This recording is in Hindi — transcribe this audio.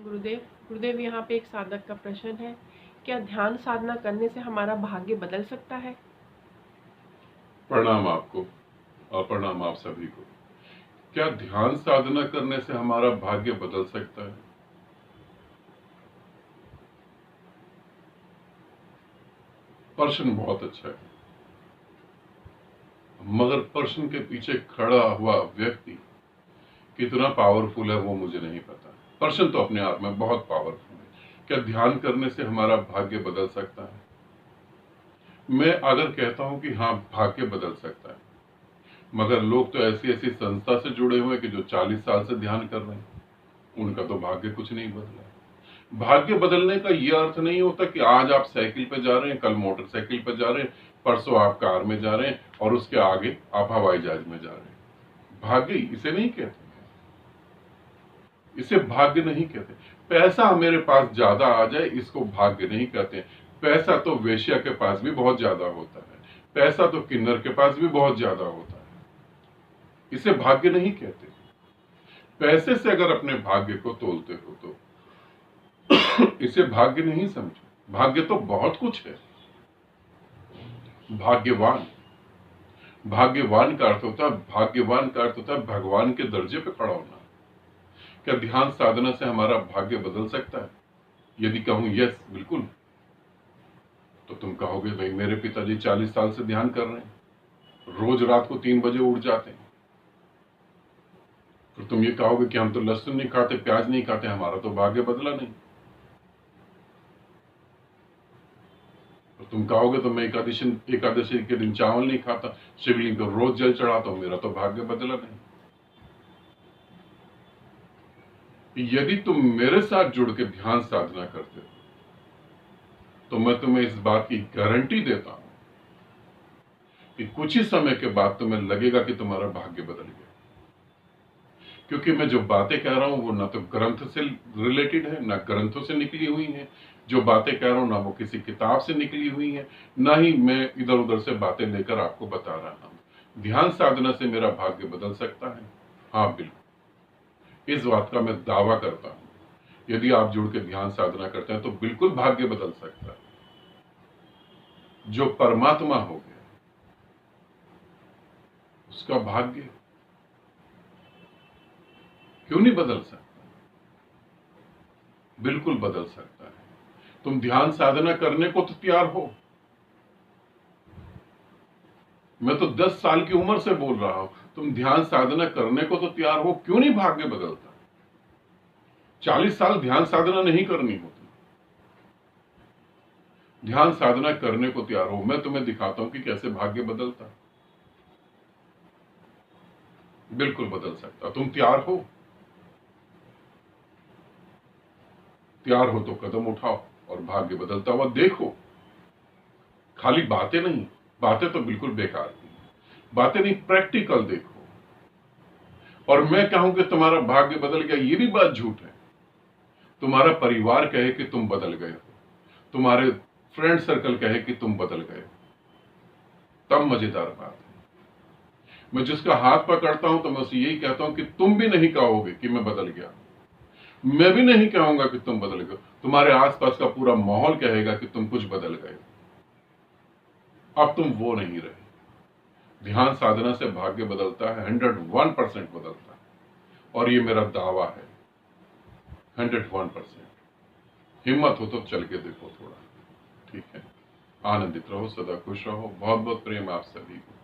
गुरुदेव गुरुदेव, यहाँ पे एक साधक का प्रश्न है, क्या ध्यान साधना करने से हमारा भाग्य बदल सकता है? प्रणाम आपको और प्रणाम आप सभी को। क्या ध्यान साधना करने से हमारा भाग्य बदल सकता है? प्रश्न बहुत अच्छा है, मगर प्रश्न के पीछे खड़ा हुआ व्यक्ति कितना पावरफुल है वो मुझे नहीं पता। प्रश्न तो अपने आप में बहुत पावरफुल है। क्या ध्यान करने से हमारा भाग्य बदल सकता है? मैं अगर कहता हूं कि हाँ, भाग्य बदल सकता है, मगर लोग तो ऐसी ऐसी संस्था से जुड़े हुए हैं कि जो 40 साल से ध्यान कर रहे हैं, उनका तो भाग्य कुछ नहीं बदला। भाग्य बदलने का यह अर्थ नहीं होता कि आज आप साइकिल पे जा रहे हैं, कल मोटरसाइकिल पे जा रहे हैं, परसों आप कार में जा रहे हैं और उसके आगे आप हवाई जहाज में जा रहे हैं। भाग्य इसे नहीं कहते, इसे भाग्य नहीं कहते। पैसा मेरे पास ज्यादा आ जाए, इसको भाग्य नहीं कहते। पैसा तो वेश्या के पास भी बहुत ज्यादा होता है, पैसा तो किन्नर के पास भी बहुत ज्यादा होता है, इसे भाग्य नहीं कहते। पैसे से अगर अपने भाग्य को तोलते हो तो इसे भाग्य नहीं समझो। भाग्य तो बहुत कुछ है। भाग्यवान, भाग्यवान का अर्थ होता है, भाग्यवान का अर्थ होता है भगवान के दर्जे पे खड़ा होना। क्या ध्यान साधना से हमारा भाग्य बदल सकता है? यदि कहूं यस, बिल्कुल, तो तुम कहोगे भाई मेरे पिताजी 40 साल से ध्यान कर रहे हैं, रोज रात को 3 बजे उठ जाते हैं। फिर तुम ये कहोगे कि हम तो लहसुन नहीं खाते, प्याज नहीं खाते, हमारा तो भाग्य बदला नहीं। तो तुम कहोगे तो मैं एकादशी के दिन चावल नहीं खाता, शिवलिंग को रोज जल चढ़ाता हूं, मेरा तो भाग्य बदला नहीं। यदि तुम मेरे साथ जुड़ के ध्यान साधना करते हो तो मैं तुम्हें इस बात की गारंटी देता हूं कि कुछ ही समय के बाद तुम्हें लगेगा कि तुम्हारा भाग्य बदल गया। क्योंकि मैं जो बातें कह रहा हूं वो ना तो ग्रंथ से रिलेटेड है, ना ग्रंथों से निकली हुई है। जो बातें कह रहा हूं ना वो किसी किताब से निकली हुई है, ना ही मैं इधर उधर से बातें लेकर आपको बता रहा हूं। ध्यान साधना से मेरा भाग्य बदल सकता है? हाँ, बिल्कुल, इस बात का मैं दावा करता हूं। यदि आप जुड़ के ध्यान साधना करते हैं तो बिल्कुल भाग्य बदल सकता है। जो परमात्मा हो गया उसका भाग्य क्यों नहीं बदल सकता? बिल्कुल बदल सकता है। तुम ध्यान साधना करने को तो तैयार हो। मैं तो 10 साल की उम्र से बोल रहा हूं, तुम ध्यान साधना करने को तो तैयार हो, क्यों नहीं भाग्य बदलता? 40 साल ध्यान साधना नहीं करनी होती, ध्यान साधना करने को तैयार हो। मैं तुम्हें दिखाता हूं कि कैसे भाग्य बदलता। बिल्कुल बदल सकता। तुम तैयार हो? तैयार हो तो कदम उठाओ और भाग्य बदलता हुआ देखो। खाली बातें नहीं, बातें तो बिल्कुल बेकार की बातें नहीं, प्रैक्टिकल देखो। और मैं कहूं कि तुम्हारा भाग्य बदल गया, ये भी बात झूठ है। तुम्हारा परिवार कहे कि तुम बदल गए हो, तुम्हारे फ्रेंड सर्कल कहे कि तुम बदल गए हो, तब मजेदार बात है। मैं जिसका हाथ पकड़ता हूं तो मैं उसे यही कहता हूं कि तुम भी नहीं कहोगे कि मैं बदल गया, मैं भी नहीं कहूंगा कि तुम बदल गए। तुम्हारे आसपास का पूरा माहौल कहेगा कि तुम कुछ बदल गए। अब तुम वो नहीं रहे। ध्यान साधना से भाग्य बदलता है, 101% बदलता है, और ये मेरा दावा है, 101%। हिम्मत हो तो चल के देखो थोड़ा, ठीक है? आनंदित रहो, सदा खुश रहो। बहुत बहुत प्रेम आप सभी को।